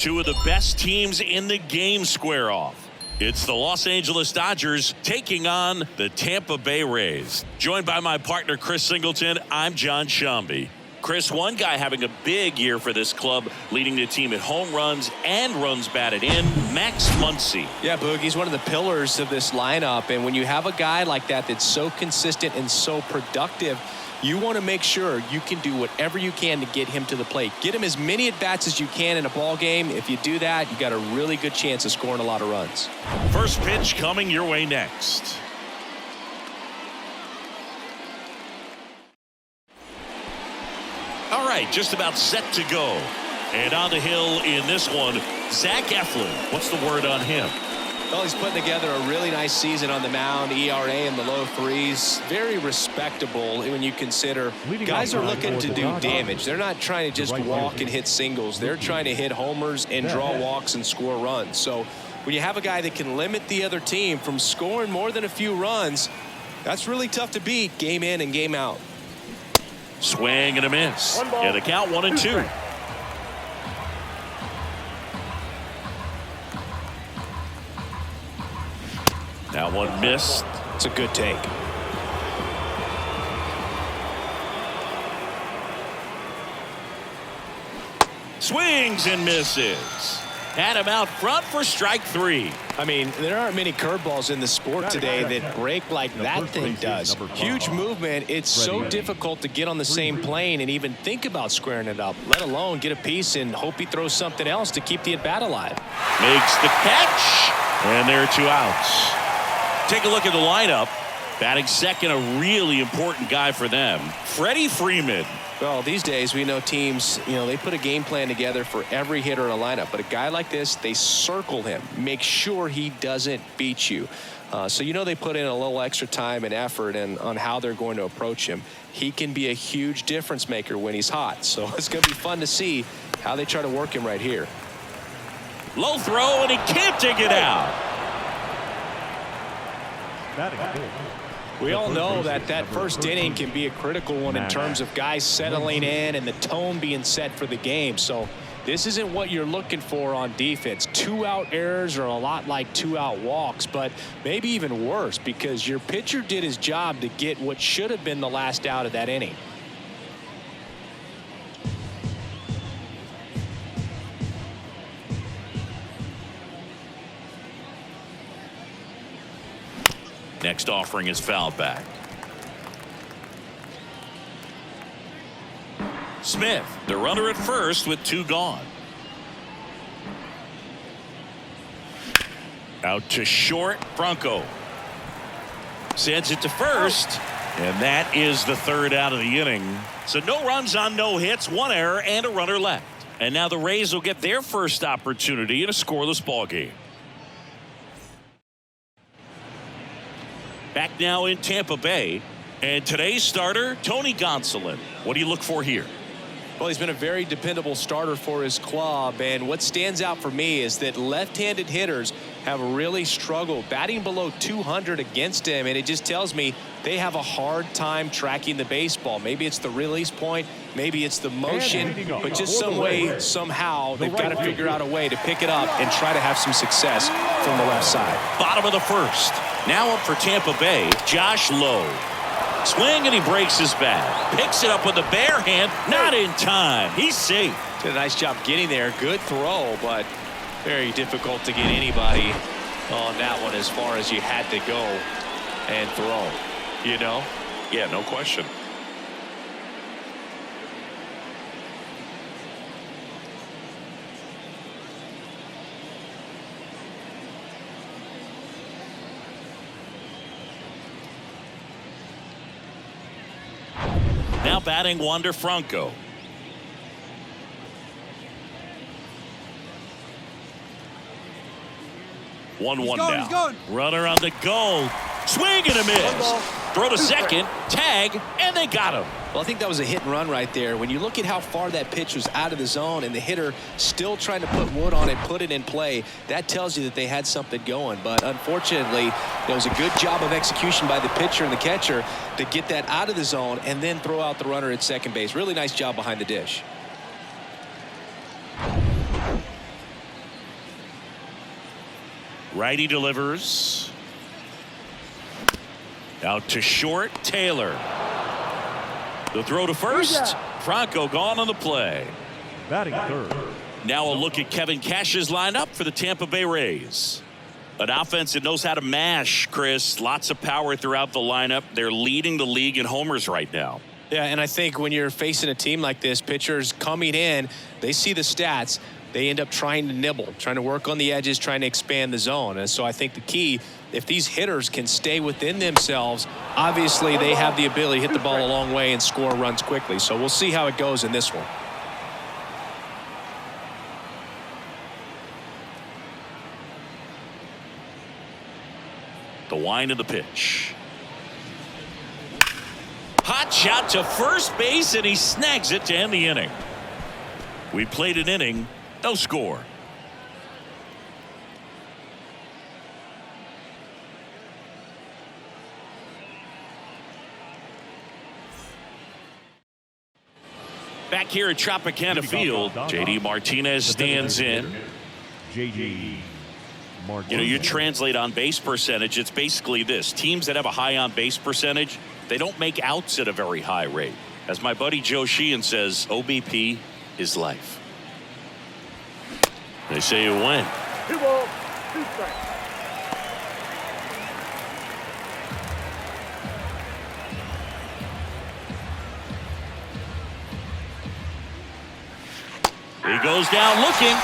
Two of the best teams in the game square off. It's the Los Angeles Dodgers taking on the Tampa Bay Rays. Joined by my partner, Chris Singleton, I'm John Shambi. Chris, one guy having a big year for this club, leading the team at home runs and runs batted in, Max Muncy. Yeah, Boog, he's one of the pillars of this lineup. And when you have a guy like that that's so consistent and so productive, you want to make sure you can do whatever you can to get him to the plate. Get him as many at-bats as you can in a ball game. If you do that, you got a really good chance of scoring a lot of runs. First pitch coming your way next. All right, just about set to go. And on the hill in this one, Zach Eflin. What's the word on him? Well, he's putting together a really nice season on the mound. ERA in the low threes. Very respectable when you consider guys are looking to do damage. They're not trying to just walk and hit singles. They're trying to hit homers and draw walks and score runs. So when you have a guy that can limit the other team from scoring more than a few runs, that's really tough to beat game in and game out. Swing and a miss. And the count 1-2. That one missed. It's a good take. Swings and misses. Had him out front for strike three. I mean, there aren't many curveballs in the sport today that break like that thing does. Huge movement. It's so difficult to get on the same plane and even think about squaring it up, let alone get a piece and hope he throws something else to keep the at-bat alive. Makes the catch, and there are 2 outs. Take a look at the lineup. Batting second, a really important guy for them, Freddie Freeman. Well, these days we know teams, they put a game plan together for every hitter in a lineup. But a guy like this, they circle him, make sure he doesn't beat you. So they put in a little extra time and effort on how they're going to approach him. He can be a huge difference maker when he's hot. So it's going to be fun to see how they try to work him right here. Low throw, and he can't take it out. We all know that first inning can be a critical one in terms of guys settling in and the tone being set for the game. So this isn't what you're looking for on defense. 2-out errors are a lot like 2-out walks, but maybe even worse because your pitcher did his job to get what should have been the last out of that inning. Next offering is fouled back. Smith, the runner at first with 2 gone. Out to short, Franco. Sends it to first, and that is the 3rd out of the inning. So no runs on no hits, 1 error, and a runner left. And now the Rays will get their first opportunity in a scoreless ball game. Back now in Tampa Bay, and today's starter, Tony Gonsolin. What do you look for here? Well, he's been a very dependable starter for his club, and what stands out for me is that left-handed hitters have really struggled batting below 200 against him, and it just tells me they have a hard time tracking the baseball. Maybe it's the release point, maybe it's the motion, but just some way, somehow, they've got to figure out a way to pick it up and try to have some success from the left side. Bottom of the first. Now up for Tampa Bay, Josh Lowe. Swing, and he breaks his bat. Picks it up with a bare hand. Not in time. He's safe. Did a nice job getting there. Good throw, but very difficult to get anybody on that one as far as you had to go and throw. Yeah, no question. Now batting Wander Franco. One down. Runner on the goal. Swing and a miss. Throw to second. Tag, and they got him. Well, I think that was a hit and run right there. When you look at how far that pitch was out of the zone and the hitter still trying to put wood on it, put it in play, that tells you that they had something going. But unfortunately, there was a good job of execution by the pitcher and the catcher to get that out of the zone and then throw out the runner at second base. Really nice job behind the dish. Righty delivers. Out to short, Taylor. The throw to first. Franco gone on the play. Batting third. Now a look at Kevin Cash's lineup for the Tampa Bay Rays. An offense that knows how to mash, Chris. Lots of power throughout the lineup. They're leading the league in homers right now. Yeah, and I think when you're facing a team like this, pitchers coming in, they see the stats. They end up trying to nibble, trying to work on the edges, trying to expand the zone. And so I think the key, if these hitters can stay within themselves, obviously they have the ability to hit the ball a long way and score runs quickly. So we'll see how it goes in this one. The wind of the pitch. Hot shot to first base, and he snags it to end the inning. We played an inning, no score. Back here at Tropicana Field, J.D. Martinez stands in. J.D. Martinez. You know, you translate on base percentage, it's basically this. Teams that have a high on base percentage, they don't make outs at a very high rate. As my buddy Joe Sheehan says, OBP is life. They say you win. 2 balls, 2 strikes. He goes down looking.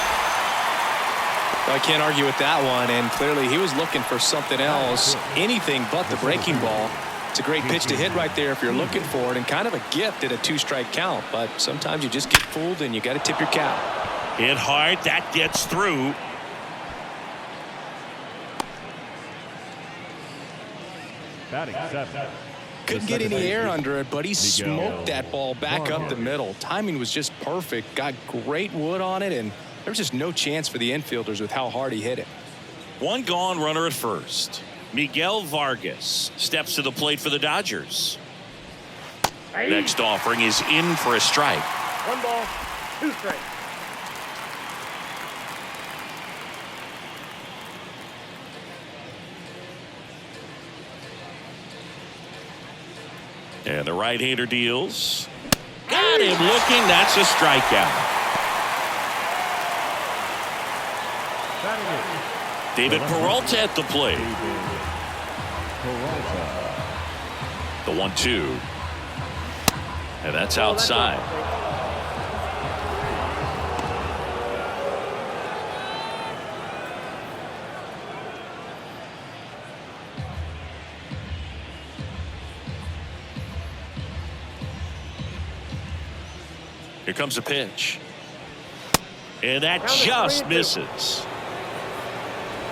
I can't argue with that one, and clearly he was looking for something else, anything but the breaking ball. It's a great pitch to hit right there if you're looking for it, and kind of a gift at a 2-strike count, but sometimes you just get fooled and you got to tip your cap. Hit hard, that gets through. Batting seven. Couldn't get any air under it, but he smoked that ball back up the middle. Timing was just perfect. Got great wood on it, and there was just no chance for the infielders with how hard he hit it. One gone, runner at first. Miguel Vargas steps to the plate for the Dodgers. Next offering is in for a strike. 1 ball, 2 strikes. And the right-hander deals. Got him looking. That's a strikeout. David Peralta at the plate. The 1-2. And that's outside. Here comes a pitch. And that just misses.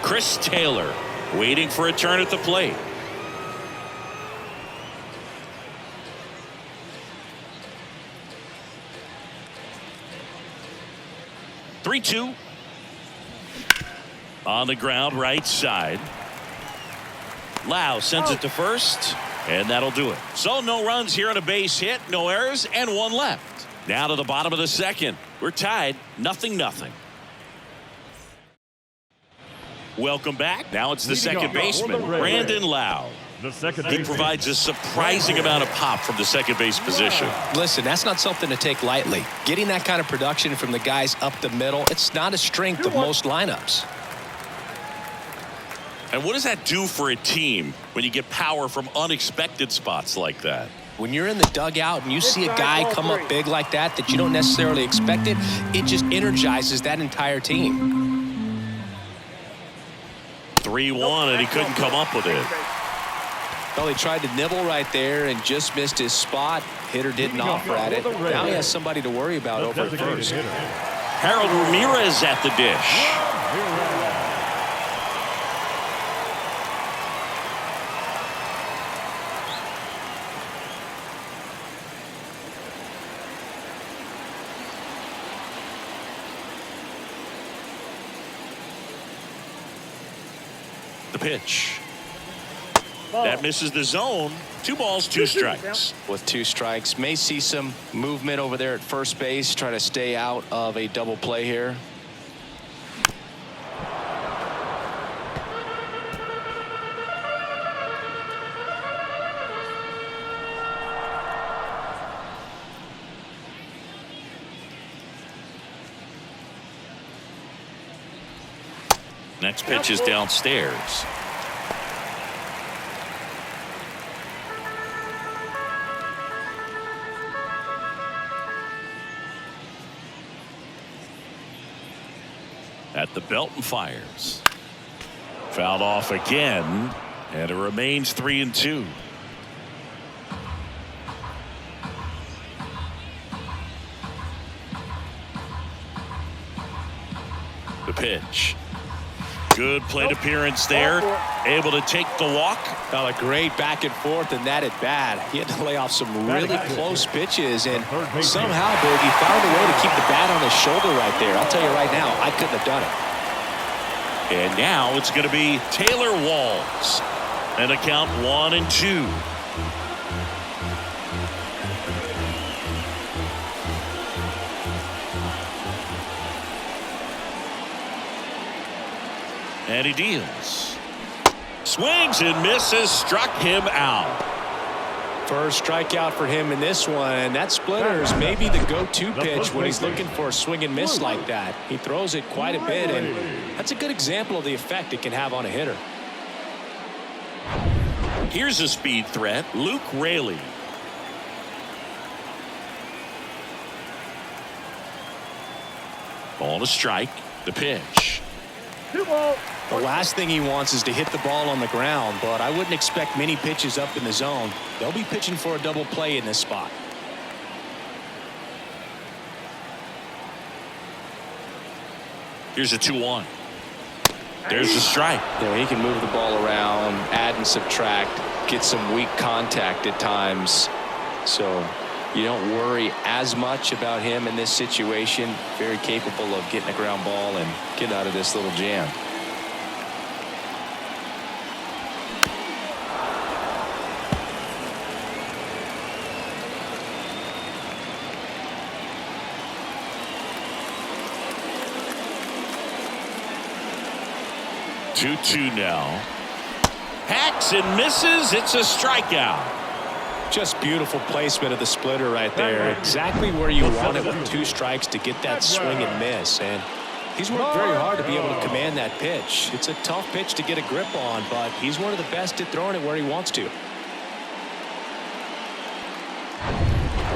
Chris Taylor waiting for a turn at the plate. Three-two. On the ground, right side. Lau sends it to first, and that'll do it. So no runs here on a base hit, no errors, and 1 left. Now to the bottom of the second. We're tied, 0-0. Welcome back. Now it's the second baseman, Brandon Lau. He provides a surprising amount of pop from the second base position. Listen, that's not something to take lightly. Getting that kind of production from the guys up the middle, it's not a strength of most lineups. And what does that do for a team when you get power from unexpected spots like that? When you're in the dugout and you see a guy come up big like that you don't necessarily expect it just energizes that entire team. 3-1, and he couldn't come up with it. Well, he tried to nibble right there and just missed his spot. Hitter didn't offer at it. Now he has somebody to worry about over at first. Harold Ramirez at the dish. The pitch. That misses the zone. 2 balls, 2 strikes. With 2 strikes, may see some movement over there at first base, try to stay out of a double play here. Next pitch is downstairs. At the belt and fires. Fouled off again, and it remains 3-2. The pitch. Good plate appearance there. Able to take the walk. Well, a great back and forth, and that at bat. He had to lay off some really close pitches, and somehow, Big, he found a way to keep the bat on his shoulder right there. I'll tell you right now, I couldn't have done it. And now it's going to be Taylor Walls. And a count 1-2. And he deals. Swings and misses, struck him out. First strikeout for him in this one, and that splitter is maybe the go-to pitch when he's looking for a swing and miss like that. He throws it quite a bit, and that's a good example of the effect it can have on a hitter. Here's a speed threat, Luke Raley. Ball to strike. The pitch. 2 balls. The last thing he wants is to hit the ball on the ground, but I wouldn't expect many pitches up in the zone. They'll be pitching for a double play in this spot. Here's a 2-1. There's the strike. You know, he can move the ball around, add and subtract, get some weak contact at times. So you don't worry as much about him in this situation. Very capable of getting a ground ball and get out of this little jam. Two now. Hacks and misses. It's a strikeout. Just beautiful placement of the splitter right there. Exactly where you want it with 2 strikes to get that swing and miss. And he's worked very hard to be able to command that pitch. It's a tough pitch to get a grip on, but he's one of the best at throwing it where he wants to.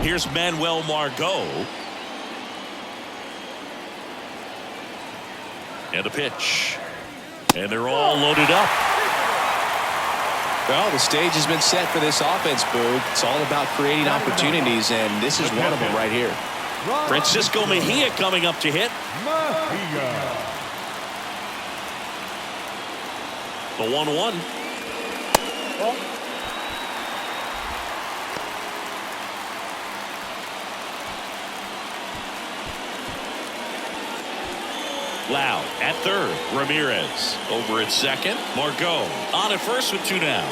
Here's Manuel Margot. And the pitch. And they're all loaded up. Well, the stage has been set for this offense, Boog. It's all about creating opportunities, and this is one of them right here. Francisco Mejia coming up to hit. The 1-1. Loud at third. Ramirez over at second. Margot on at first with 2 down.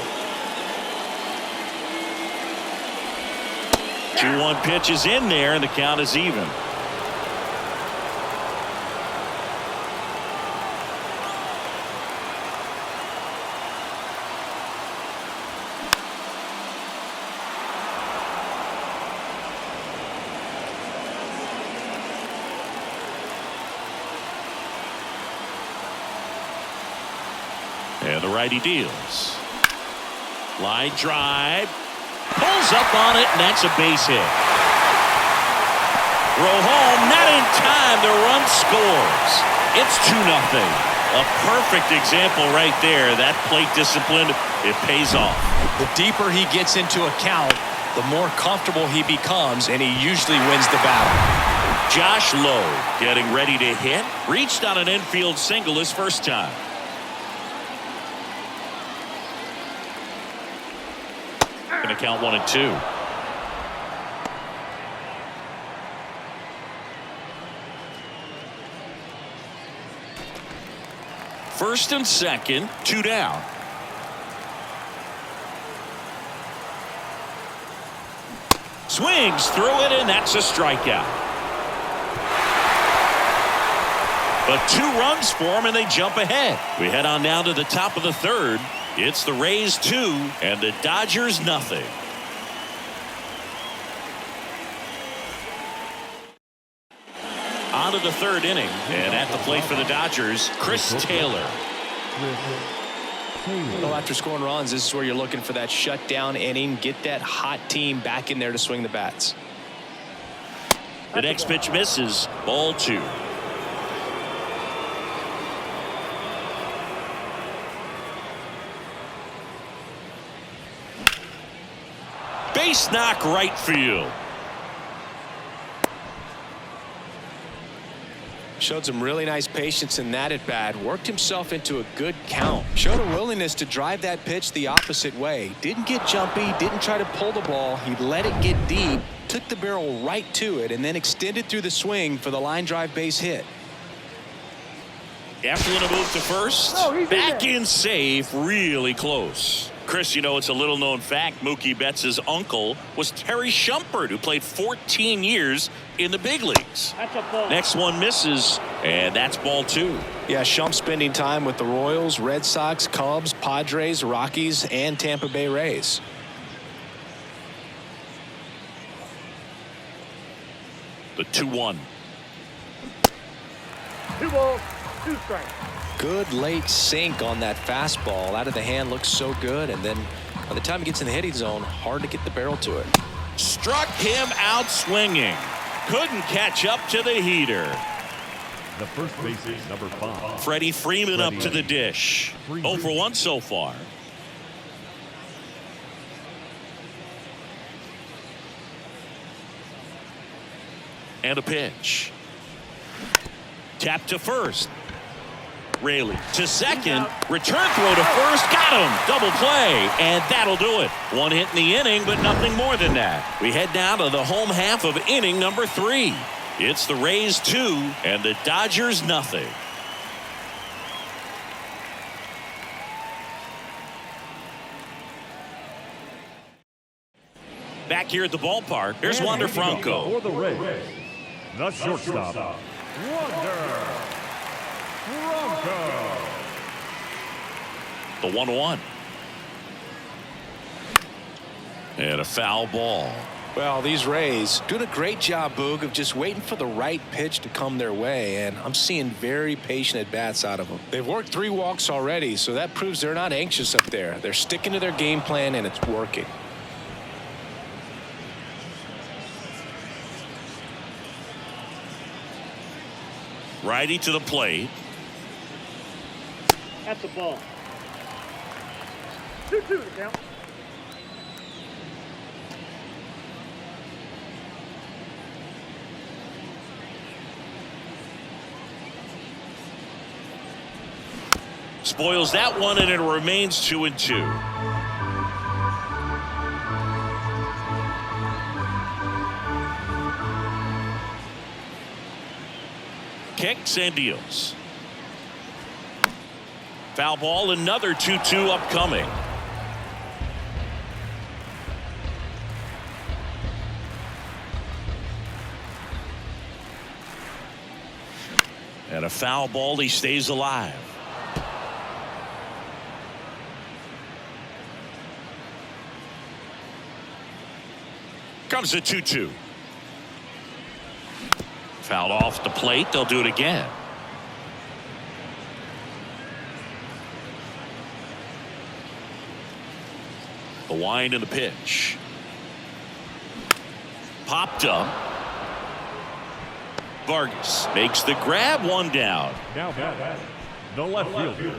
2-1 pitch is in there, and the count is even. And the righty deals. Line drive. Pulls up on it, and that's a base hit. Rojo not in time. The run scores. It's 2-0. A perfect example right there. That plate discipline, it pays off. The deeper he gets into a count, the more comfortable he becomes, and he usually wins the battle. Josh Lowe getting ready to hit. Reached on an infield single his first time. Going to count 1-2. First and second, 2 down. Swings through it, and that's a strikeout. But 2 runs for him, and they jump ahead. We head on down to the top of the third. It's the Rays 2 and the Dodgers nothing. On to the third inning. And at the plate for the Dodgers, Chris Taylor. Well, after scoring runs, this is where you're looking for that shutdown inning. Get that hot team back in there to swing the bats. The next pitch misses. Ball 2. Base knock right field. Showed some really nice patience in that at bat. Worked himself into a good count. Showed a willingness to drive that pitch the opposite way. Didn't get jumpy. Didn't try to pull the ball. He let it get deep. Took the barrel right to it and then extended through the swing for the line drive base hit. Eflin a move to first. Back in safe. Really close. Chris, you know, it's a little known fact. Mookie Betts' uncle was Terry Shumpert, who played 14 years in the big leagues. That's a ball. Next one misses, and that's ball 2. Yeah, Shump spending time with the Royals, Red Sox, Cubs, Padres, Rockies, and Tampa Bay Rays. The 2-1. 2 balls, 2 strikes. Good late sink on that fastball. Out of the hand, looks so good, and then by the time he gets in the hitting zone, hard to get the barrel to it. Struck him out swinging. Couldn't catch up to the heater. The first baseman, number 5. Freddie Freeman up to the dish. 0 for 1 so far. And a pitch. Tap to first. Raley to second. Return throw to first. Got him. Double play. And that'll do it. 1 hit in the inning, but nothing more than that. We head down to the home half of inning number 3. It's the Rays 2 and the Dodgers nothing. Back here at the ballpark, here's Wander Franco. For the Rays, the shortstop, Wander Franco. The 1-1. And a foul ball. Well, these Rays doing a great job, Boog, of just waiting for the right pitch to come their way, and I'm seeing very patient at-bats out of them. They've worked 3 walks already, so that proves they're not anxious up there. They're sticking to their game plan, and it's working. Righty to the plate. That's a ball. 2-2 to count. Spoils that one, and it remains 2-2. Kicks and deals. Foul ball, another 2-2 upcoming. And a foul ball, he stays alive. Comes a 2-2. Fouled off the plate. They'll do it again. The wind and the pitch. Popped up. Vargas makes the grab, 1 down. Now back, the left fielder,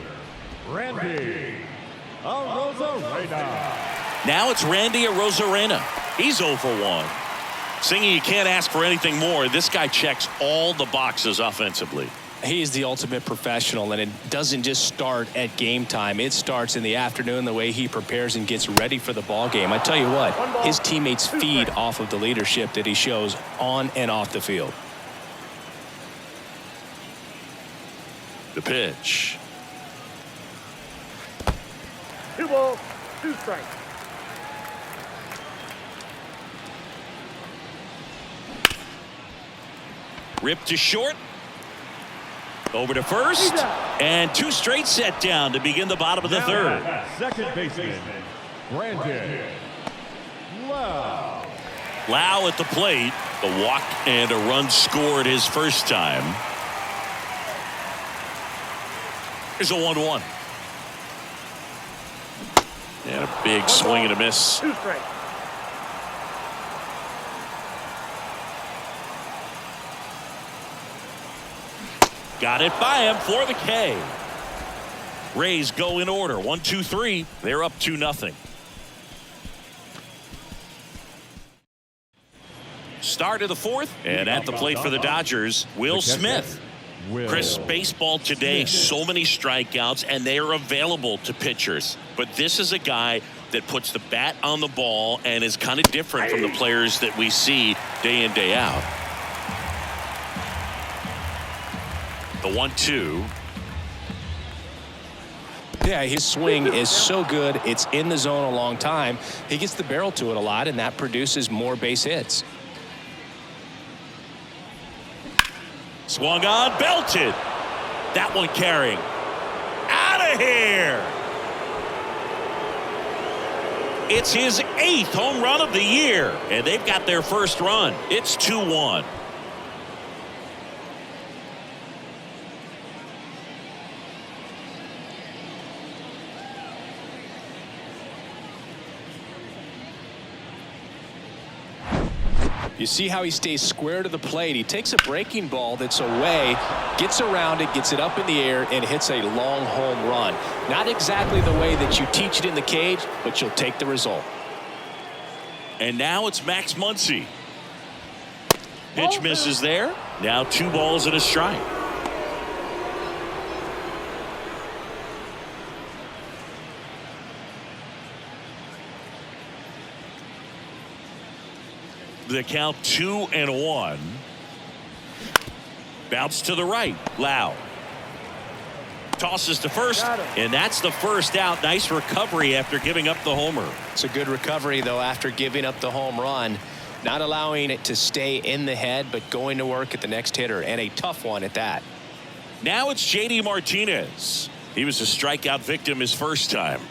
Randy Arozarena. Now it's Randy Arozarena. He's 0 for 1. Singy, you can't ask for anything more. This guy checks all the boxes offensively. He is the ultimate professional, and it doesn't just start at game time. It starts in the afternoon, the way he prepares and gets ready for the ball game. I tell you what, his teammates feed off of the leadership that he shows on and off the field. The pitch. 2 balls, 2 strikes. Ripped to short. Over to first. And 2 straight set down to begin the bottom of the third. Second baseman, Brandon Lau. Lau at the plate. A walk and a run scored his first time. Here's a 1-1. And a big swing and a miss. 2 strikes. Got it by him for the K. Rays go in order. 1, 2, 3. They're up 2-0. Start of the fourth, and at the plate for the Dodgers, Will Smith. Chris, baseball today, so many strikeouts, and they are available to pitchers. But this is a guy that puts the bat on the ball and is kind of different from the players that we see day in, day out. The 1-2. Yeah, his swing is so good. It's in the zone a long time. He gets the barrel to it a lot, and that produces more base hits. Swung on, belted. That one carrying. Out of here. It's his 8th home run of the year, and they've got their first run. It's 2-1. You see how he stays square to the plate. He takes a breaking ball that's away, gets around it, gets it up in the air, and hits a long home run. Not exactly the way that you teach it in the cage, but you'll take the result. And now it's Max Muncy. Pitch misses there. Now 2 balls and a strike. The count 2-1. Bounce to the right. Lau tosses to first, and that's the first out. Nice recovery after giving up the homer. It's a good recovery, though, after giving up the home run. Not allowing it to stay in the head, but going to work at the next hitter, and a tough one at that. Now it's J.D. Martinez. He was a strikeout victim his first time.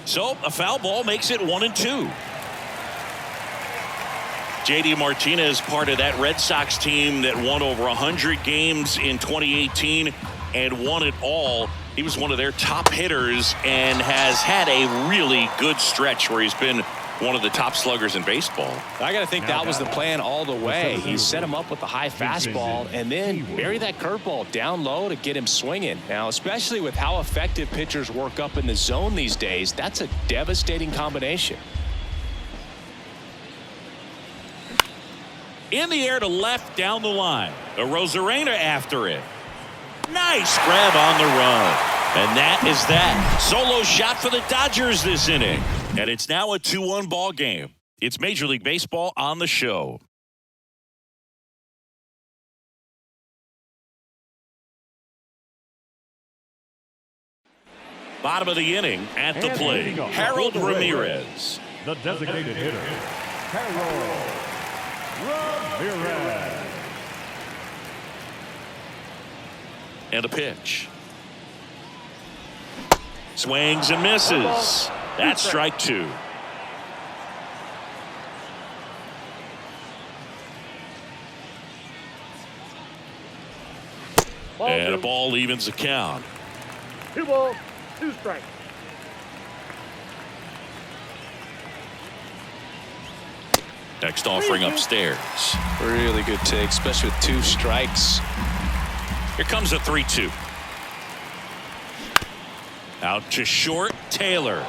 So a foul ball makes it 1-2. J.D. Martinez, part of that Red Sox team that won over 100 games in 2018 and won it all. He was one of their top hitters and has had a really good stretch where he's been one of the top sluggers in baseball. I got to think that was the plan all the way. He set him up with a high fastball and then bury that curveball down low to get him swinging. Now, especially with how effective pitchers work up in the zone these days, that's a devastating combination. In the air to left down the line. A Rosarena after it. Nice grab on the run. And that is that. Solo shot for the Dodgers this inning. And it's now a 2-1 ball game. It's Major League Baseball on the show. Bottom of the inning at the plate. Harold Ramirez. The designated hitter, Harold Ramirez. And a pitch. Swings and misses. That's strike 2. And a ball evens the count. 2 balls, 2 strikes. Next offering upstairs. Really good take, especially with 2 strikes. Here comes a 3-2. Out to short, Taylor.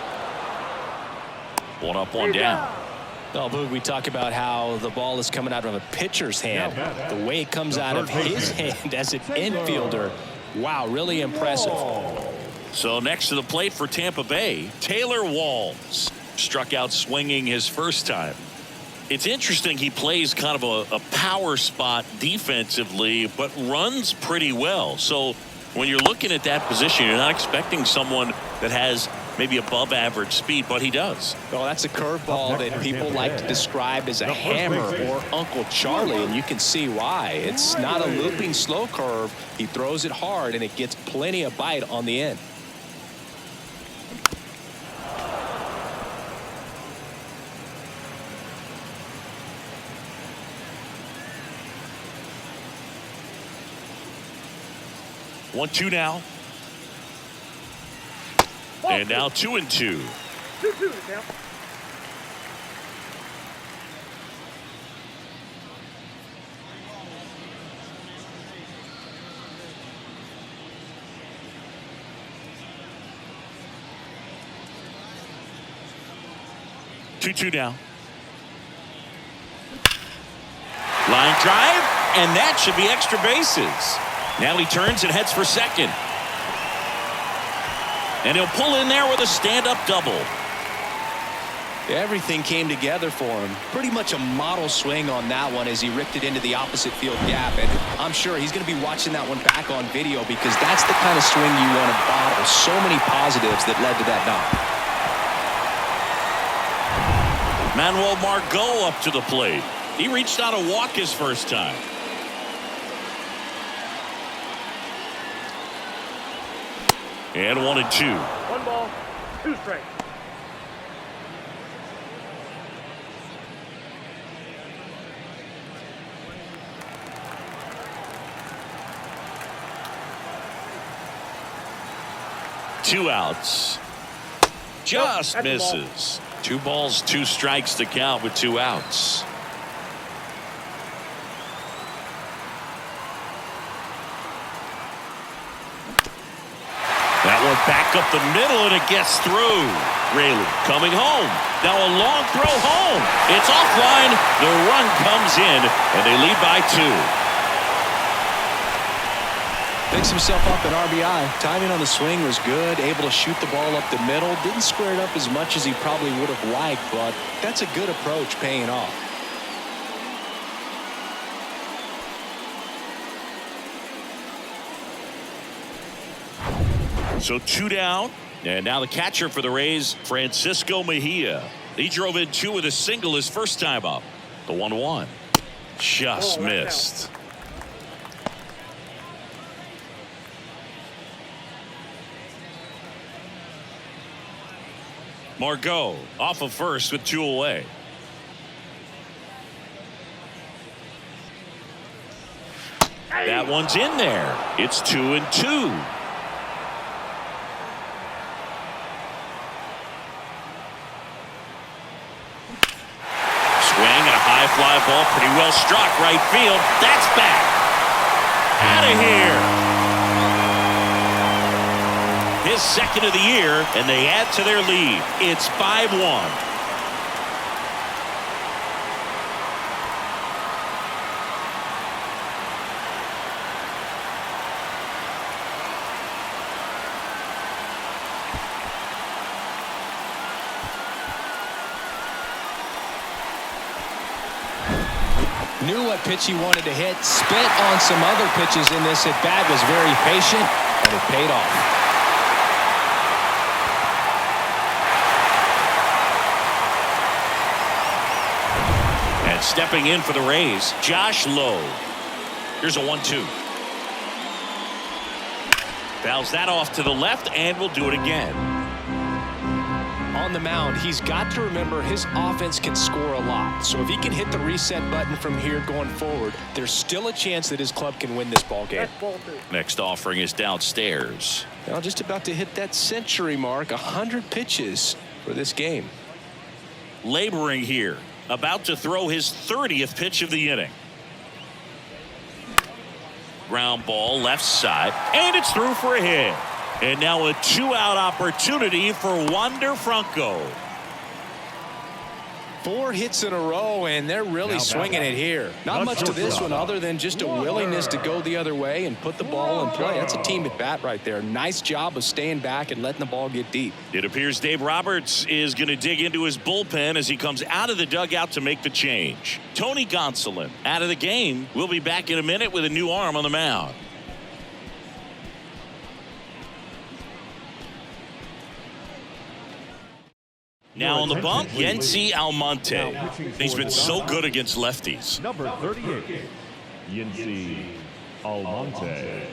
1 up, 1 down. Well, Boog, we talk about how the ball is coming out of a pitcher's hand. The way it comes out of his hand as an infielder, wow, really impressive. So next to the plate for Tampa Bay, Taylor Walls struck out swinging his first time. It's interesting, he plays kind of a power spot defensively, but runs pretty well. So when you're looking at that position, you're not expecting someone that has maybe above average speed, but he does. Well, that's a curveball that people like to describe as a hammer or Uncle Charlie, and you can see why. It's not a looping slow curve. He throws it hard, and it gets plenty of bite on the end. 1-2 now. And now 2-2. 2-2 to count. Two now. Line drive, and that should be extra bases. Now he turns and heads for second. And he'll pull in there with a stand-up double. Everything came together for him. Pretty much a model swing on that one as he ripped it into the opposite field gap. And I'm sure he's going to be watching that one back on video because that's the kind of swing you want to bottle. So many positives that led to that knock. Manuel Margot up to the plate. He reached out a walk his first time. And 1-2. 1 ball, 2 strikes. Two outs. Just misses. 2 balls, 2 strikes to count with 2 outs. That one back up the middle, and it gets through. Raley coming home. Now a long throw home. It's offline. The run comes in, and they lead by 2. Picks himself up an RBI. Timing on the swing was good. Able to shoot the ball up the middle. Didn't square it up as much as he probably would have liked, but that's a good approach paying off. So 2 down, and now the catcher for the Rays, Francisco Mejia. He drove in 2 with a single his first time up. The 1-1. Just missed. Margot off of first with 2 away. That one's in there. It's 2-2. Fly ball pretty well struck right field. That's back. Out of here. His second of the year, and they add to their lead. It's 5-1. Knew what pitch he wanted to hit. Spit on some other pitches in this at bat. Was very patient, and it paid off. And stepping in for the Rays, Josh Lowe. Here's a 1-2. Fouls that off to the left, and will do it again. On the mound, he's got to remember his offense can score a lot. So if he can hit the reset button from here going forward, there's still a chance that his club can win this ball game. Next offering is downstairs. Now just about to hit that century mark, 100 pitches for this game. Laboring here, about to throw his 30th pitch of the inning. Ground ball left side, and it's through for a hit. And now a 2-out opportunity for Wander Franco. 4 hits in a row, and they're really swinging it here. Not much to this one other than just a willingness to go the other way and put the ball in play. That's a team at bat right there. Nice job of staying back and letting the ball get deep. It appears Dave Roberts is going to dig into his bullpen as he comes out of the dugout to make the change. Tony Gonsolin out of the game. We'll be back in a minute with a new arm on the mound. Now on the bump, Yency Almonte. He's been so good against lefties. Number 38, Yency Almonte.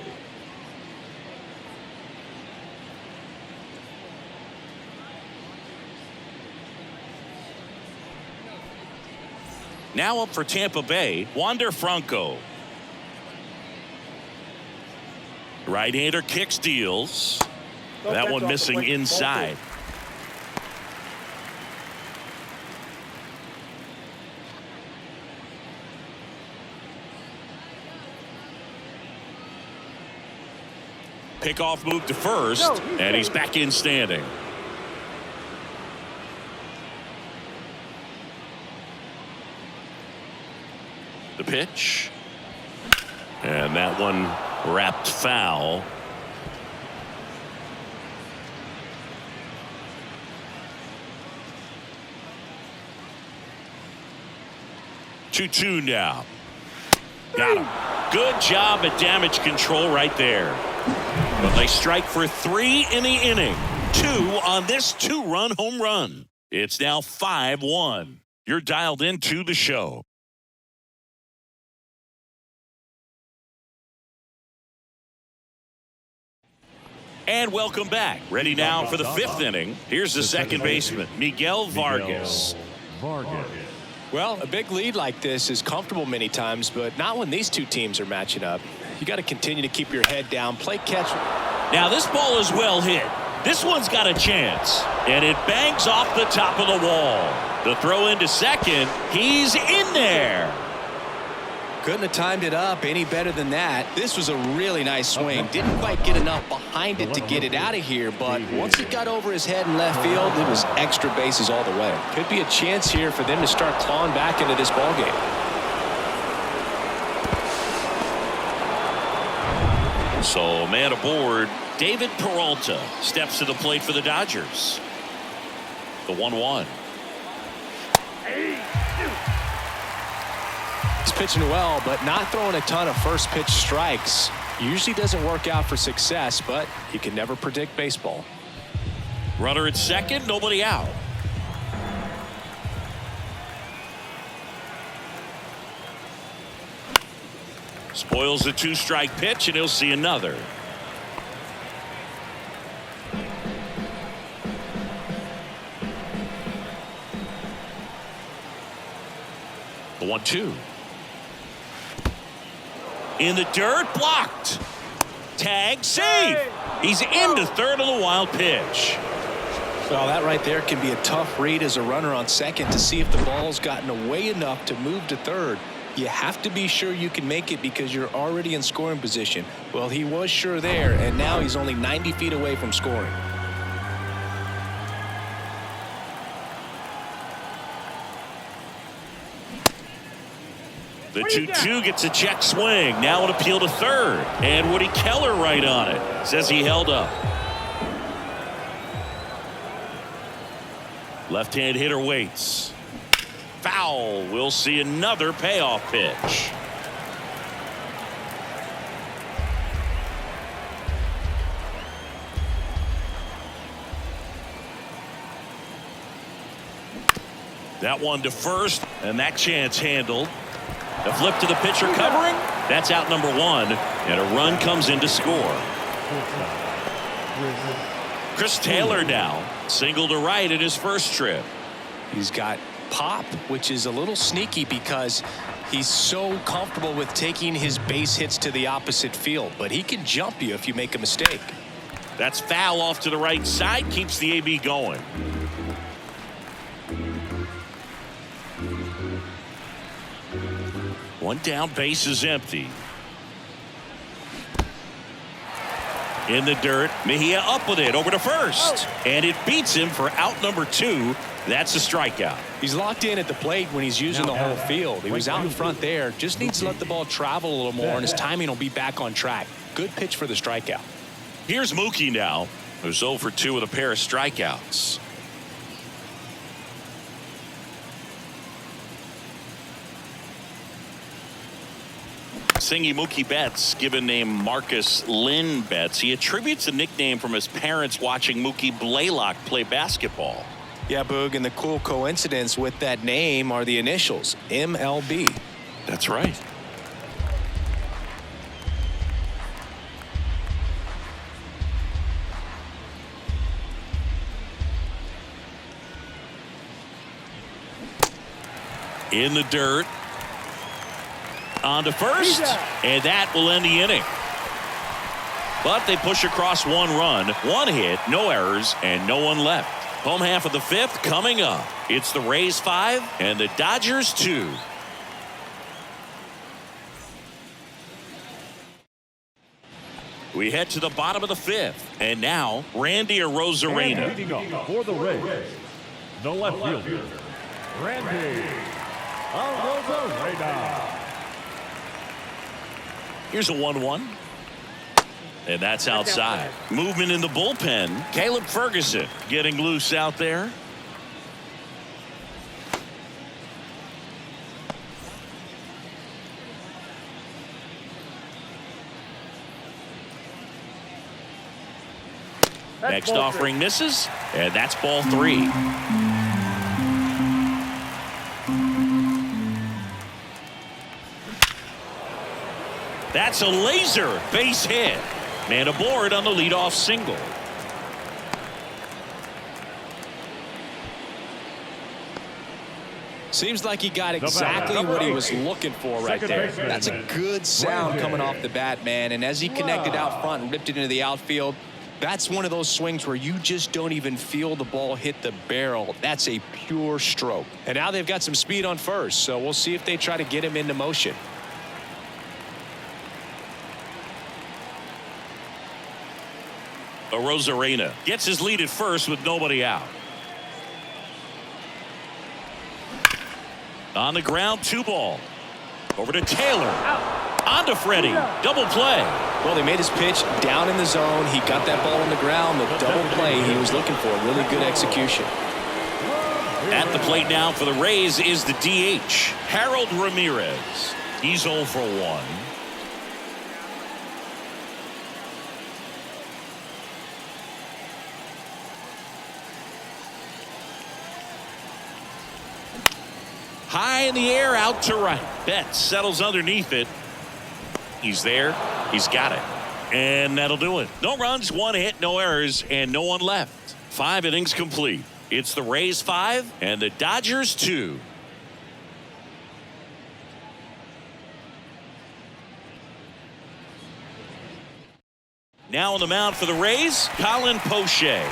Now up for Tampa Bay, Wander Franco. Right-hander kicks, deals. That one missing inside. Pickoff move to first, and he's back in standing. The pitch. And that one wrapped foul. Two now. Got him. Good job at damage control right there. But they strike for 3 in the inning. 2 on this 2-run home run. It's now 5-1. You're dialed into the show. And welcome back. Ready now for the 5th inning. Here's the second baseman, Miguel Vargas. Well, a big lead like this is comfortable many times, but not when these two teams are matching up. You got to continue to keep your head down, play catch. Now this ball is well hit. This one's got a chance, and it bangs off the top of the wall. The throw into second. He's in there. Couldn't have timed it up any better than that. This was a really nice swing. Didn't quite get enough behind it to get it out of here, but once it got over his head in left field, it was extra bases all the way. Could be a chance here for them to start clawing back into this ball game. So man aboard, David Peralta steps to the plate for the Dodgers. The 1-1. He's pitching well, but not throwing a ton of first pitch strikes. Usually doesn't work out for success, but you can never predict baseball. Runner at second, nobody out. Spoils the 2-strike pitch, and he'll see another. The 1-2. In the dirt, blocked. Tag, save. He's into third on the wild pitch. Well, that right there can be a tough read as a runner on second to see if the ball's gotten away enough to move to third. You have to be sure you can make it because you're already in scoring position. Well, he was sure there, and now he's only 90 feet away from scoring. The 2-2 gets a check swing. Now an appeal to third. And Woody Keller right on it. Says he held up. Left-hand hitter waits. Foul. We'll see another payoff pitch. That one to first, and that chance handled. The flip to the pitcher covering. That's out number 1, and a run comes in to score. Chris Taylor now single to right in his first trip. He's got pop, which is a little sneaky because he's so comfortable with taking his base hits to the opposite field, but he can jump you if you make a mistake. That's foul off to the right side, keeps the AB going. One down, base is empty. In the dirt, Mejia up with it over to first, and it beats him for out number 2. That's a strikeout. He's locked in at the plate when he's using the whole field. He was out in front there, just needs to let the ball travel a little more, and his timing will be back on track. Good pitch for the strikeout. Here's Mookie now, who's 0 for 2 with a pair of strikeouts. Singy Mookie Betts, given name Marcus Lynn Betts. He attributes the nickname from his parents watching Mookie Blaylock play basketball. Yeah, Boog, and the cool coincidence with that name are the initials, MLB. That's right. In the dirt. On to first, and that will end the inning. But they push across 1 run, 1 hit, no errors, and no one left. Home half of the 5th coming up. It's the Rays 5 and the Dodgers 2. We head to the bottom of the 5th. And now, Randy Arozarena. Leading off for the Rays, the left fielder, Randy Arozarena. Here's a 1-1. And that's outside. Movement in the bullpen. Caleb Ferguson getting loose out there. Next offering misses, and that's ball 3. That's a laser base hit. Man aboard on the leadoff single. Seems like he got exactly what he was looking for right there. That's a good sound coming off the bat, man. And as he connected out front and ripped it into the outfield, that's one of those swings where you just don't even feel the ball hit the barrel. That's a pure stroke. And now they've got some speed on first, so we'll see if they try to get him into motion. Arozarena gets his lead at first with nobody out. On the ground, 2 ball. Over to Taylor. On to Freddie. Double play. Well, they made his pitch down in the zone. He got that ball on the ground. The double play he was looking for. Really good execution. At the plate now for the Rays is the DH, Harold Ramirez. He's 0 for 1. High in the air, out to right. Betts settles underneath it. He's there. He's got it. And that'll do it. No runs, 1 hit, no errors, and no one left. 5 innings complete. It's the Rays 5 and the Dodgers 2. Now on the mound for the Rays, Colin Poche.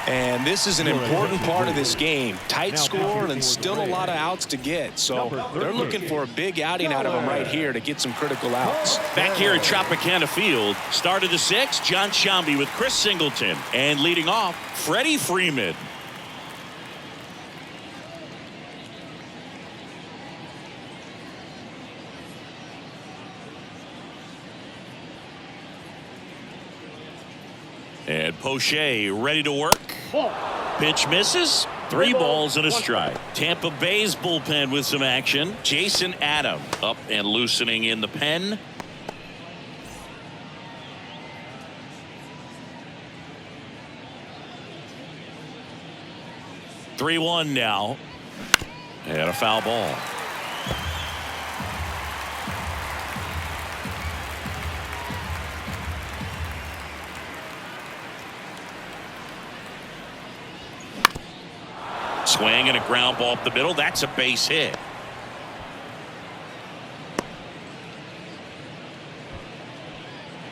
And this is an important part of this game. Tight score and still a lot of outs to get. So they're looking for a big outing out of him right here to get some critical outs. Back here at Tropicana Field, start of the 6th, John Shambi with Chris Singleton. And leading off, Freddie Freeman. And Poche ready to work. Pitch misses. 3 balls and a strike. Tampa Bay's bullpen with some action. Jason Adam up and loosening in the pen. (3-1) now. And a foul ball. Swing and a ground ball up the middle. That's a base hit.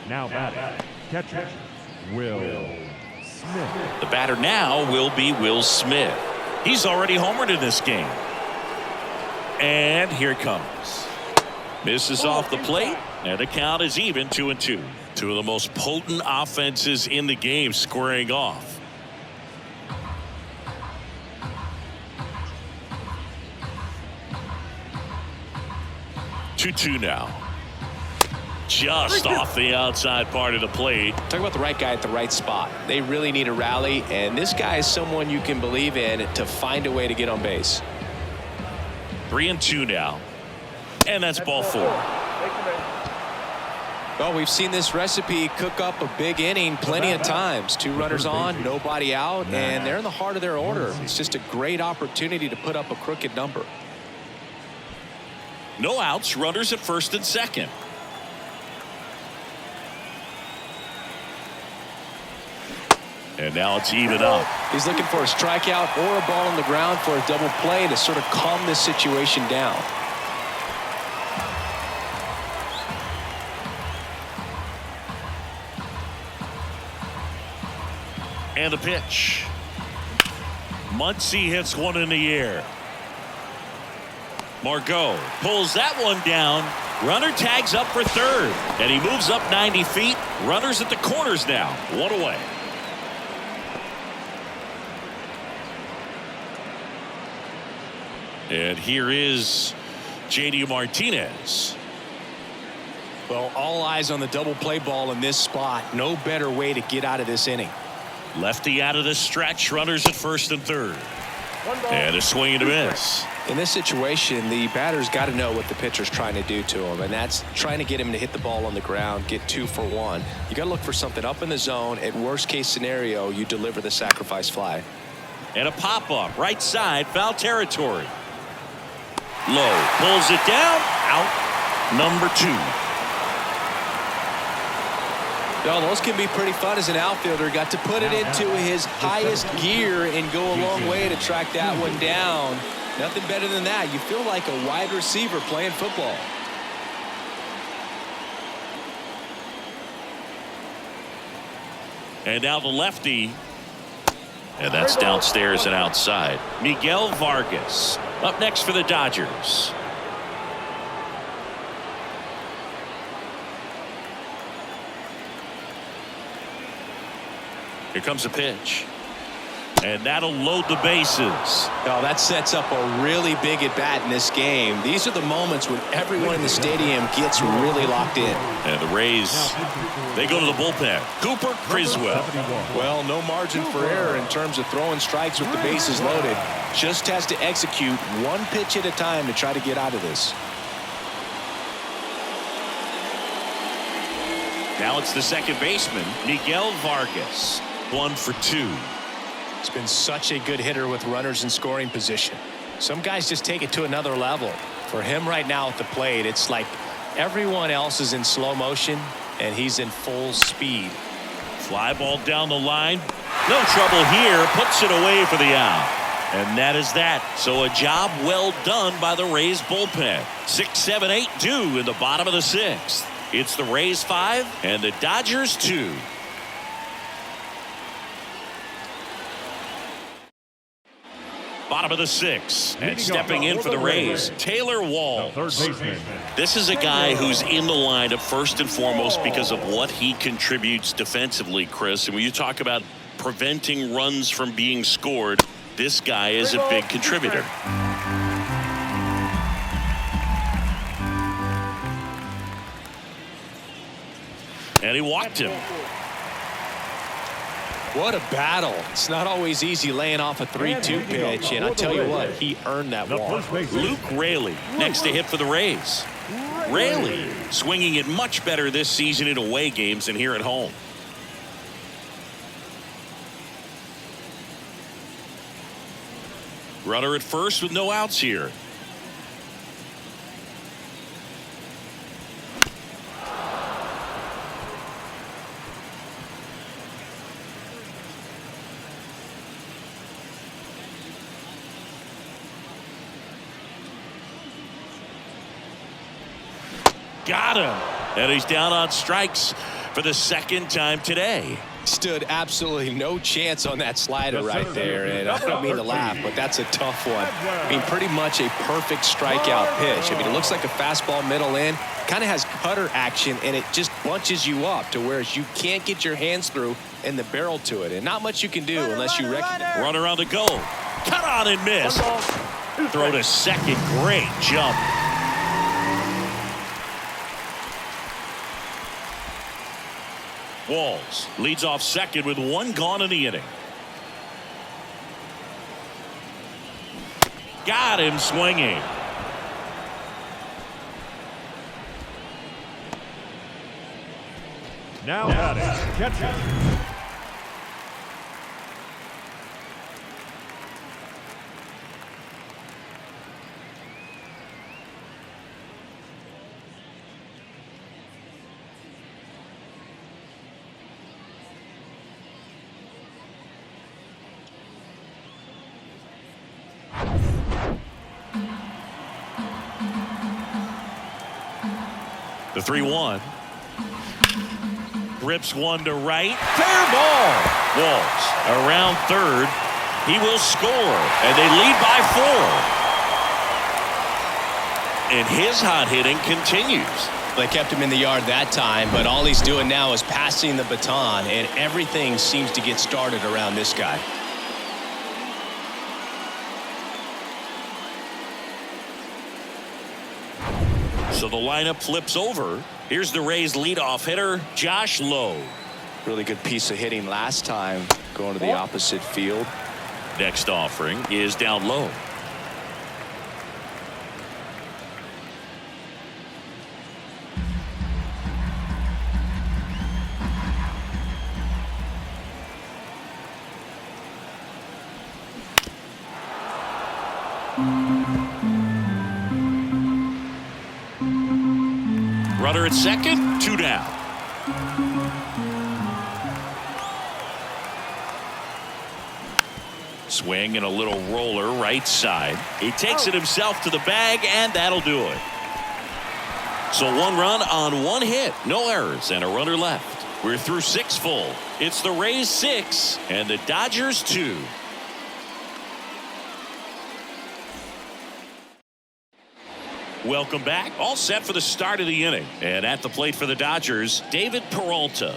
Now batting, catcher, Will Smith. The batter now will be Will Smith. He's already homered in this game. And here it comes. Misses off the plate, and the count is even 2-2. 2 of the most potent offenses in the game squaring off. 2-2 now. Just off the outside part of the plate. Talk about the right guy at the right spot. They really need a rally, and this guy is someone you can believe in to find a way to get on base. 3-2 now. And that's ball 4. Well, we've seen this recipe cook up a big inning plenty of times. 2 runners on, nobody out, and they're in the heart of their order. It's just a great opportunity to put up a crooked number. No outs, runners at first and second. And now it's even up. He's looking for a strikeout or a ball on the ground for a double play to sort of calm this situation down. And the pitch. Muncy hits one in the air. Margot pulls that one down. Runner tags up for third. And he moves up 90 feet. Runners at the corners now. One away. And here is J.D. Martinez. Well, all eyes on the double play ball in this spot. No better way to get out of this inning. Lefty out of the stretch. Runners at first and third. And a swing and a miss. In this situation, the batter's got to know what the pitcher's trying to do to him, and that's trying to get him to hit the ball on the ground, get 2 for 1. You got to look for something up in the zone. At worst case scenario, you deliver the sacrifice fly. And a pop-up right side, foul territory. Low pulls it down. Out. Number 2. Well, those can be pretty fun as an outfielder. Got to put it into his highest gear and go a long way to track that one down. Nothing better than that. You feel like a wide receiver playing football. And now the lefty. And that's downstairs and outside. Miguel Vargas up next for the Dodgers. Here comes a pitch. And that'll load the bases. Oh, that sets up a really big at-bat in this game. These are the moments when everyone in the stadium gets really locked in. And the Rays, they go to the bullpen. Cooper Criswell. Well, no margin for error in terms of throwing strikes with the bases loaded. Just has to execute one pitch at a time to try to get out of this. Now it's the second baseman, Miguel Vargas. 1 for 2. He's been such a good hitter with runners in scoring position. Some guys just take it to another level. For him right now at the plate, it's like everyone else is in slow motion and he's in full speed. Fly ball down the line. No trouble here. Puts it away for the out. And that is that. So a job well done by the Rays bullpen. 6, 7, 8 due in the bottom of the 6th. It's the Rays 5 and the Dodgers 2. Bottom of the 6th, and stepping in for the Rays, Taylor Walls. This is a guy who's in the lineup first and foremost because of what he contributes defensively, Chris. And when you talk about preventing runs from being scored, this guy is a big contributor. And he walked him. What a battle. It's not always easy laying off a 3-2 pitch, and I'll tell you what, he earned that walk. Luke Raley next to hit for the Rays. Raley swinging it much better this season in away games than here at home. Runner at first with no outs here. Got him. And he's down on strikes for the second time today. Stood absolutely no chance on that slider right there. And I don't mean to laugh, but that's a tough one. I mean, pretty much a perfect strikeout pitch. I mean, it looks like a fastball middle in. Kind of has cutter action, and it just bunches you up to where you can't get your hands through and the barrel to it. And not much you can do unless you recognize. Runner on the go. Cut on and miss. Throw to second. Great jump. Walls leads off second with 1 gone in the inning. Got him swinging. Now batting, catcher. The 3-1. rips one to right. Fair ball. Walls around third. He will score, and they lead by 4. And his hot hitting continues. They kept him in the yard that time, but all he's doing now is passing the baton, and everything seems to get started around this guy. So the lineup flips over. Here's the Rays leadoff hitter, Josh Lowe. Really good piece of hitting last time, going to the opposite field. Next offering is down low. Runner at second, 2 down. Swing and a little roller right side. He takes it himself to the bag, and that'll do it. So 1 run on 1 hit, no errors, and a runner left. We're through 6 full. It's the Rays 6 and the Dodgers 2. Welcome back. All set for the start of the inning. And at the plate for the Dodgers, David Peralta.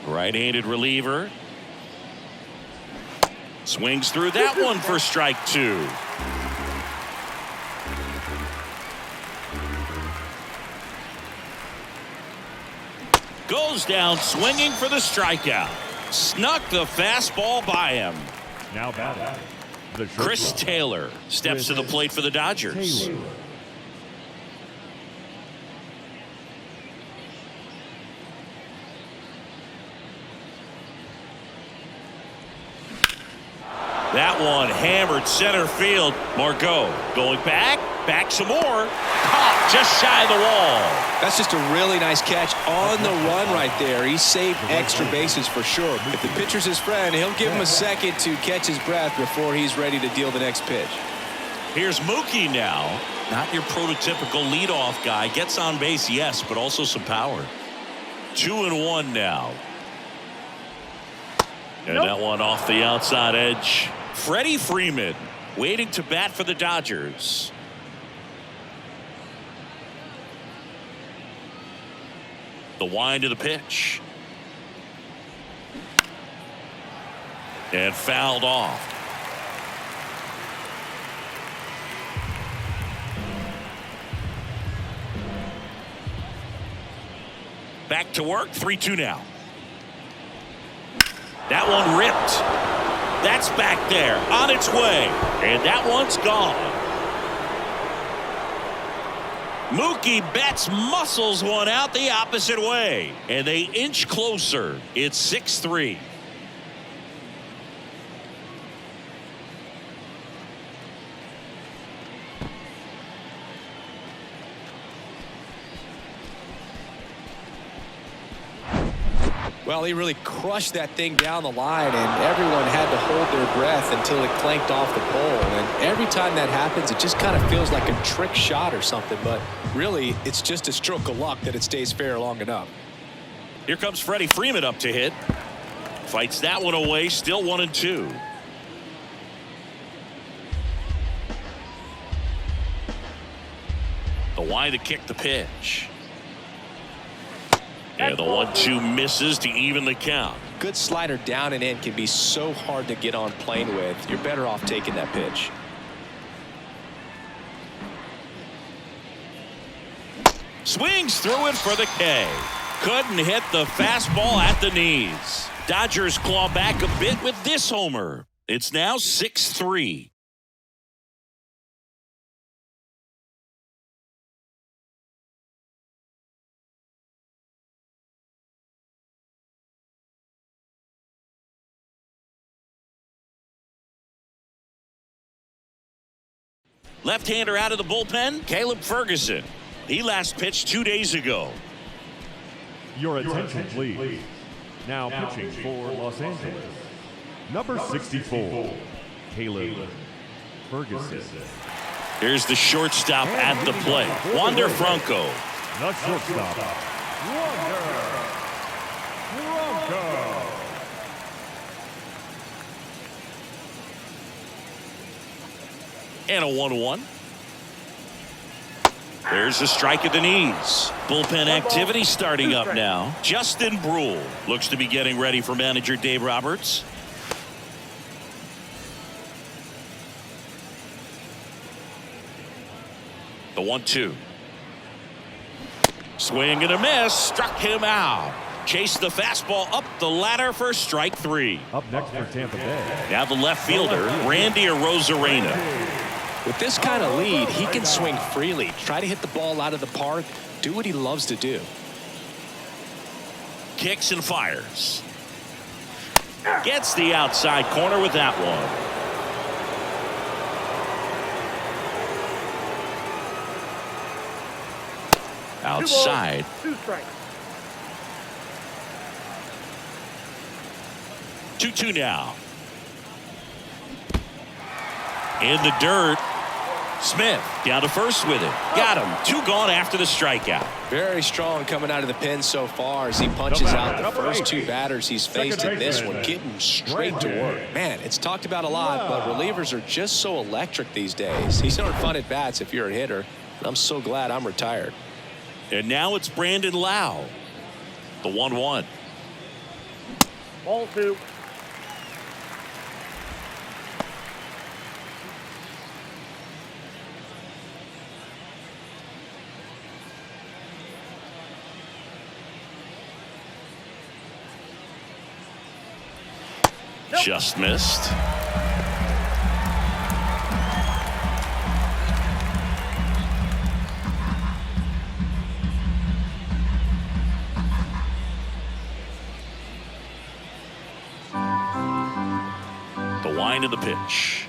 Right-handed reliever. Swings through that one for strike 2. Goes down swinging for the strikeout. Snuck the fastball by him. Now batting. Chris Taylor steps to the plate for the Dodgers. That one hammered center field. Margot going back some more. Caught just shy of the wall. That's just a really nice catch on the run right there. He saved extra bases for sure. If the pitcher's his friend, he'll give him a second to catch his breath before he's ready to deal the next pitch. Here's Mookie now. Not your prototypical leadoff guy. Gets on base, yes, but also some power. 2-1 now. And that one off the outside edge. Freddie Freeman waiting to bat for the Dodgers. The wind of the pitch. And fouled off. Back to work, 3-2 now. That one ripped. That's back there, on its way. And that one's gone. Mookie Betts muscles one out the opposite way. And they inch closer. It's 6-3. Well, he really crushed that thing down the line, and everyone had to hold their breath until it clanked off the pole. And every time that happens, it just kind of feels like a trick shot or something. But really, it's just a stroke of luck that it stays fair long enough. Here comes Freddie Freeman up to hit. Fights that one away, still 1-2. The wind to kick the pitch. And the 1-2 misses to even the count. Good slider down and in can be so hard to get on plane with. You're better off taking that pitch. Swings through it for the K. Couldn't hit the fastball at the knees. Dodgers claw back a bit with this homer. It's now 6-3. Left-hander out of the bullpen, Caleb Ferguson. He last pitched 2 days ago. Your attention, please. Now pitching for Los Angeles, number 64, Caleb Ferguson. Here's the shortstop at the plate, Wander Franco. The shortstop, And a 1-1. There's a strike at the knees. Bullpen activity starting up now. Justin Brule looks to be getting ready for manager Dave Roberts. The 1-2. Swing and a miss. Struck him out. Chased the fastball up the ladder for strike 3. Up next for Tampa Bay. Now the left fielder, Randy Arozarena. With this kind of lead, he can swing freely, try to hit the ball out of the park, do what he loves to do. Kicks and fires. Gets the outside corner with that one. Outside. 2 strikes. 2-2 now. In the dirt. Smith down to first with it. Got him. 2 gone after the strikeout. Very strong coming out of the pen so far as he punches out the first 2 batters he's faced in this one, getting straight to work. Man, it's talked about a lot, but relievers are just so electric these days. He's having fun at bats if you're a hitter. I'm so glad I'm retired. And now it's Brandon Lau. The 1-1. Ball 2. Just missed. The wind of the pitch.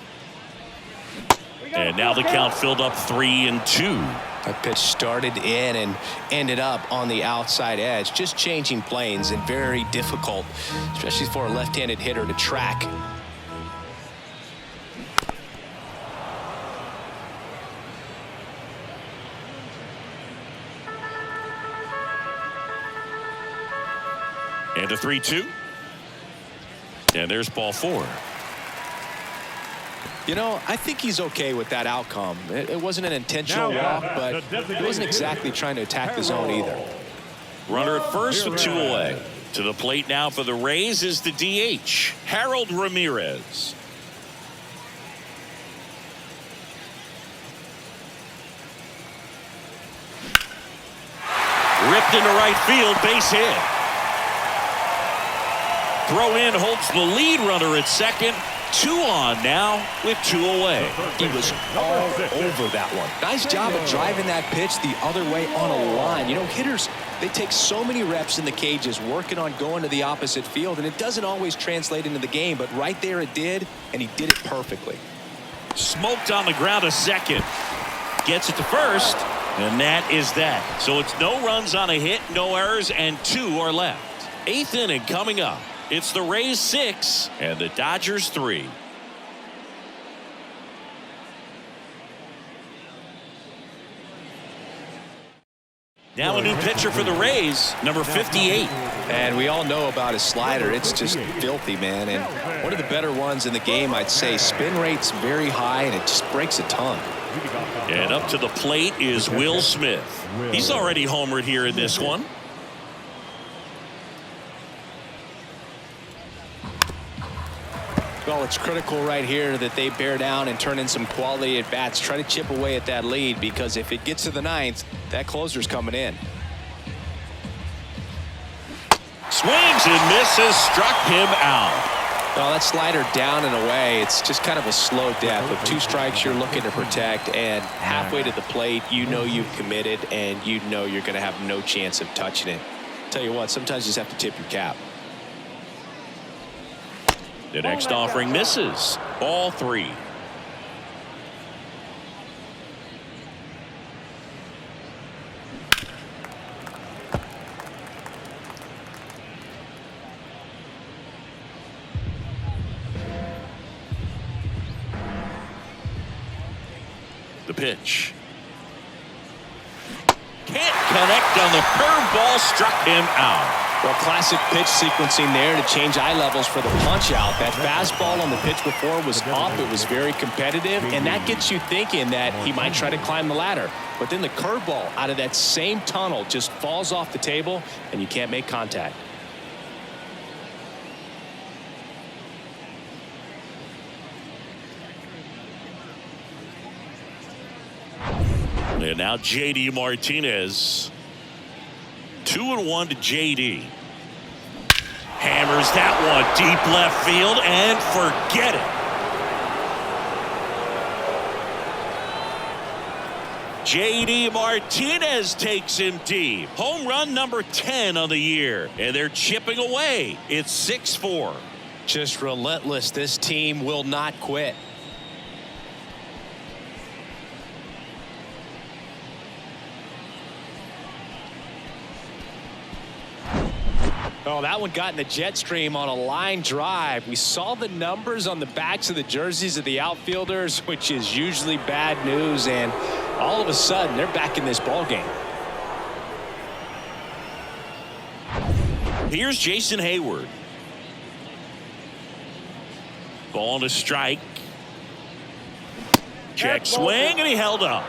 And now the count filled up 3-2. That pitch started in and ended up on the outside edge, just changing planes, and very difficult, especially for a left-handed hitter to track. And a 3-2. And there's ball 4. You know, I think he's okay with that outcome. It wasn't an intentional walk, but he wasn't exactly trying to attack the zone either. Runner at first with 2 away. To the plate now for the Rays is the DH, Harold Ramirez. Ripped into right field, base hit. Throw in holds the lead runner at second. 2 on now with 2 away. He was all over that one. Nice job of driving that pitch the other way on a line. You know, hitters, they take so many reps in the cages working on going to the opposite field, and it doesn't always translate into the game, but right there it did, and he did it perfectly. Smoked on the ground a second. Gets it to first, and that is that. So it's no runs on a hit, no errors, and 2 are left. 8th inning coming up. It's the Rays 6 and the Dodgers 3. Now a new pitcher for the Rays, number 58. And we all know about his slider. It's just filthy, man. And one of the better ones in the game, I'd say. Spin rate's very high, and it just breaks a ton. And up to the plate is Will Smith. He's already homered here in this one. Well, it's critical right here that they bear down and turn in some quality at bats. Try to chip away at that lead, because if it gets to the 9th, that closer's coming in. Swings and misses, struck him out. Well, that slider down and away, it's just kind of a slow death. With 2 strikes, you're looking to protect, and halfway to the plate, you know you've committed, and you know you're going to have no chance of touching it. Tell you what, sometimes you just have to tip your cap. The next offering misses. Ball 3. The pitch. Can't connect on the curveball, struck him out. Well, classic pitch sequencing there to change eye levels for the punch out. That fastball on the pitch before was up. It was very competitive, and that gets you thinking that he might try to climb the ladder. But then the curveball out of that same tunnel just falls off the table, and you can't make contact. And now J.D. Martinez. 2-1 to J.D. Hammers that one deep left field and forget it. J.D. Martinez takes him deep. Home run number 10 on the year. And they're chipping away. It's 6-4. Just relentless. This team will not quit. Oh, that one got in the jet stream on a line drive. We saw the numbers on the backs of the jerseys of the outfielders, which is usually bad news, and all of a sudden they're back in this ball game. Here's Jason Hayward. Ball to strike. Check swing, and he held up.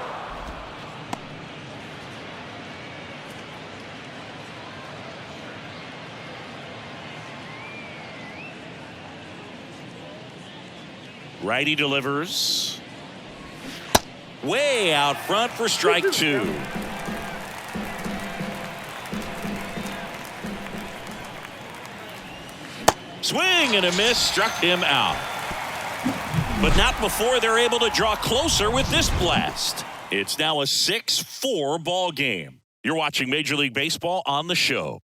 Righty delivers. Way out front for strike two. Swing and a miss, struck him out. But not before they're able to draw closer with this blast. It's now a 6-4 ball game. You're watching Major League Baseball on the show.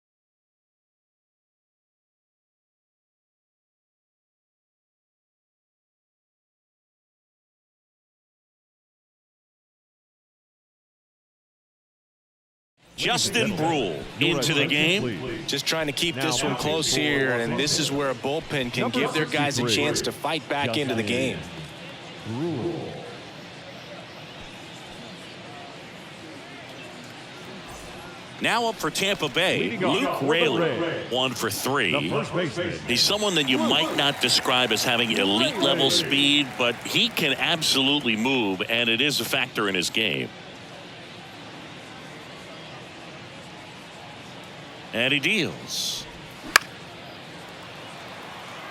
Justin Brule into the game. Just trying to keep this one close here, and this is where a bullpen can give their guys a chance to fight back into the game. Now up for Tampa Bay, Luke Raley, 1 for 3. He's someone that you might not describe as having elite level speed, but he can absolutely move, and it is a factor in his game. And he deals.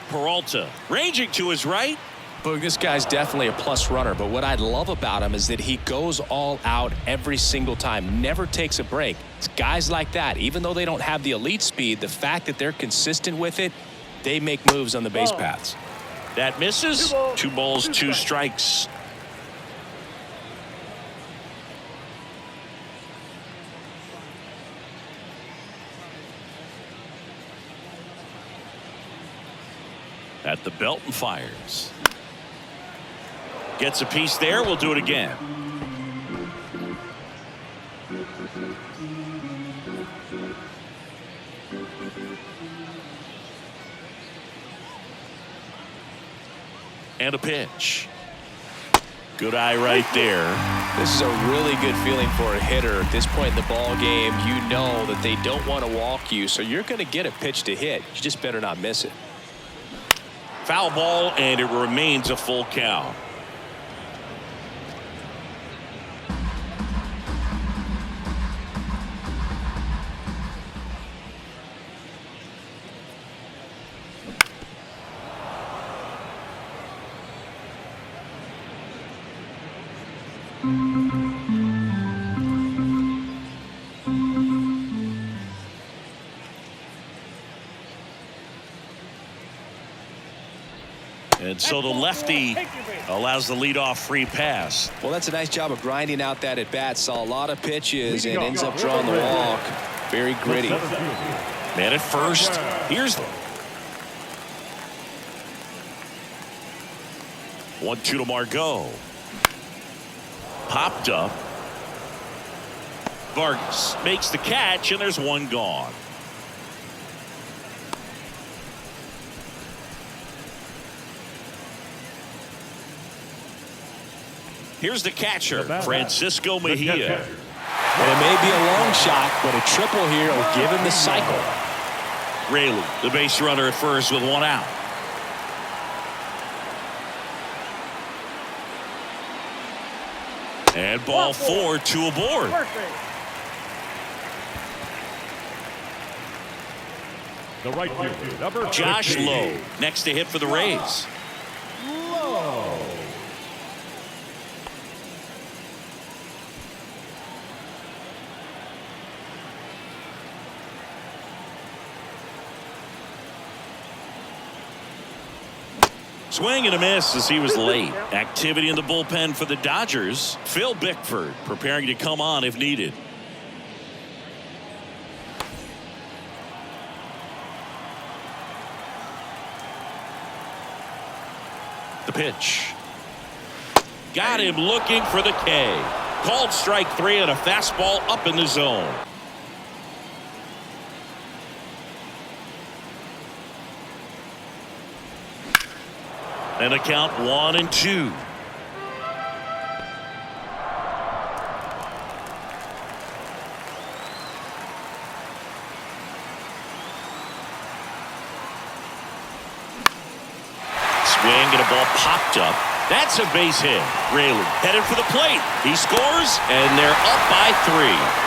Peralta ranging to his right. Boog, this guy's definitely a plus runner, but what I love about him is that he goes all out every single time, never takes a break. It's guys like that, even though they don't have the elite speed, the fact that they're consistent with it, they make moves on the base paths. That misses. 2 balls, 2 strikes. At the belt and fires. Gets a piece there. We'll do it again. And a pitch. Good eye right there. This is a really good feeling for a hitter at this point in the ball game. You know that they don't want to walk you, so you're going to get a pitch to hit. You just better not miss it. Foul ball, and it remains a full count. And so the lefty allows the leadoff free pass. Well, that's a nice job of grinding out that at bat. Saw a lot of pitches and ends up drawing the walk. Very gritty. Man at first. Here's 1-2 to Margot. Popped up. Vargas makes the catch, and there's one gone. Here's the catcher, Francisco Mejia. And it may be a long shot, but a triple here will give him the cycle. Raley, the base runner at first with one out. And ball 4, 2 aboard. The right fielder, number Josh 15. Lowe, next to hit for the Rays. Lowe. Swing and a miss as he was late. Activity in the bullpen for the Dodgers. Phil Bickford preparing to come on if needed. The pitch. Got him looking for the K. Called strike 3 and a fastball up in the zone. And a count 1-2. Swing and a ball popped up. That's a base hit. Raley headed for the plate. He scores, and they're up by 3.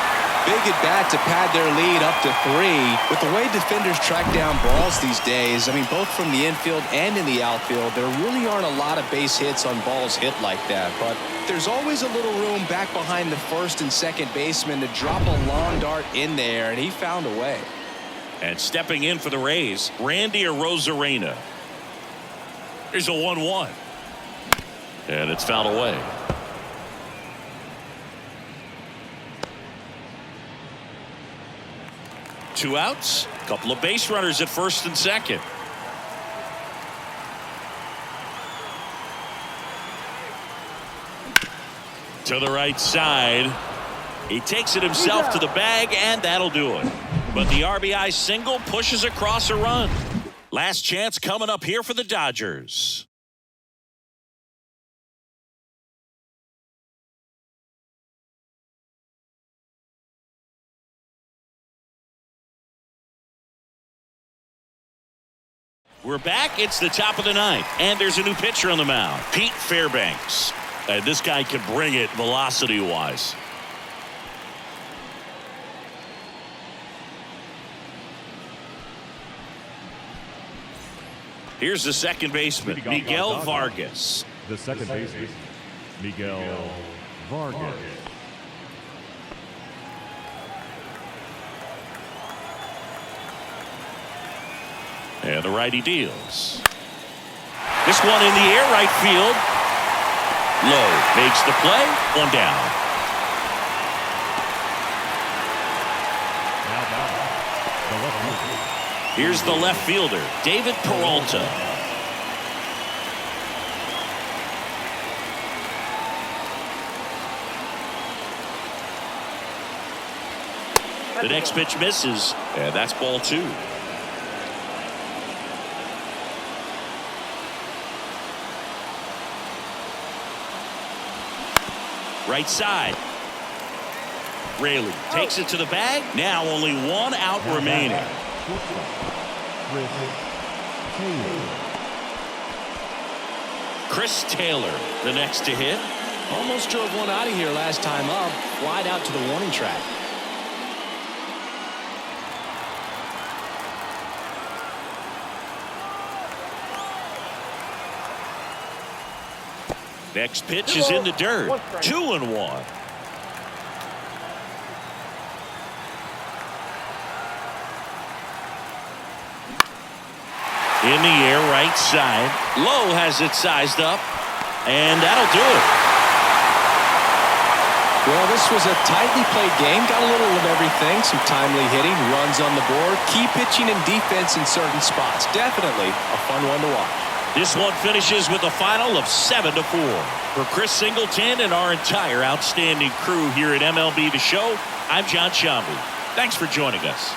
Big at bat to pad their lead up to 3. With the way defenders track down balls these days, I mean, both from the infield and in the outfield, there really aren't a lot of base hits on balls hit like that. But there's always a little room back behind the first and second baseman to drop a long dart in there, and he found a way. And stepping in for the Rays, Randy Arozarena. Here's a 1-1. And it's fouled away. Two outs, a couple of base runners at first and second. To the right side. He takes it himself to the bag, and that'll do it. But the RBI single pushes across a run. Last chance coming up here for the Dodgers. We're back. It's the top of the ninth, and there's a new pitcher on the mound, Pete Fairbanks. This guy can bring it velocity-wise. Here's the second baseman, Miguel Vargas. The second baseman, Miguel Vargas. And the righty deals. This one in the air, right field. Lowe makes the play. One down. Here's the left fielder, David Peralta. The next pitch misses, and that's ball 2. Right side. Raley takes it to the bag. Now only one out remaining. Chris Taylor, the next to hit. Almost drove one out of here last time up. Wide out to the warning track. Next pitch is in the dirt. 2-1. In the air, right side. Lowe has it sized up, and that'll do it. Well, this was a tightly played game. Got a little of everything. Some timely hitting, runs on the board, key pitching and defense in certain spots. Definitely a fun one to watch. This one finishes with a final of 7-4. For Chris Singleton and our entire outstanding crew here at MLB The Show, I'm John Shambi. Thanks for joining us.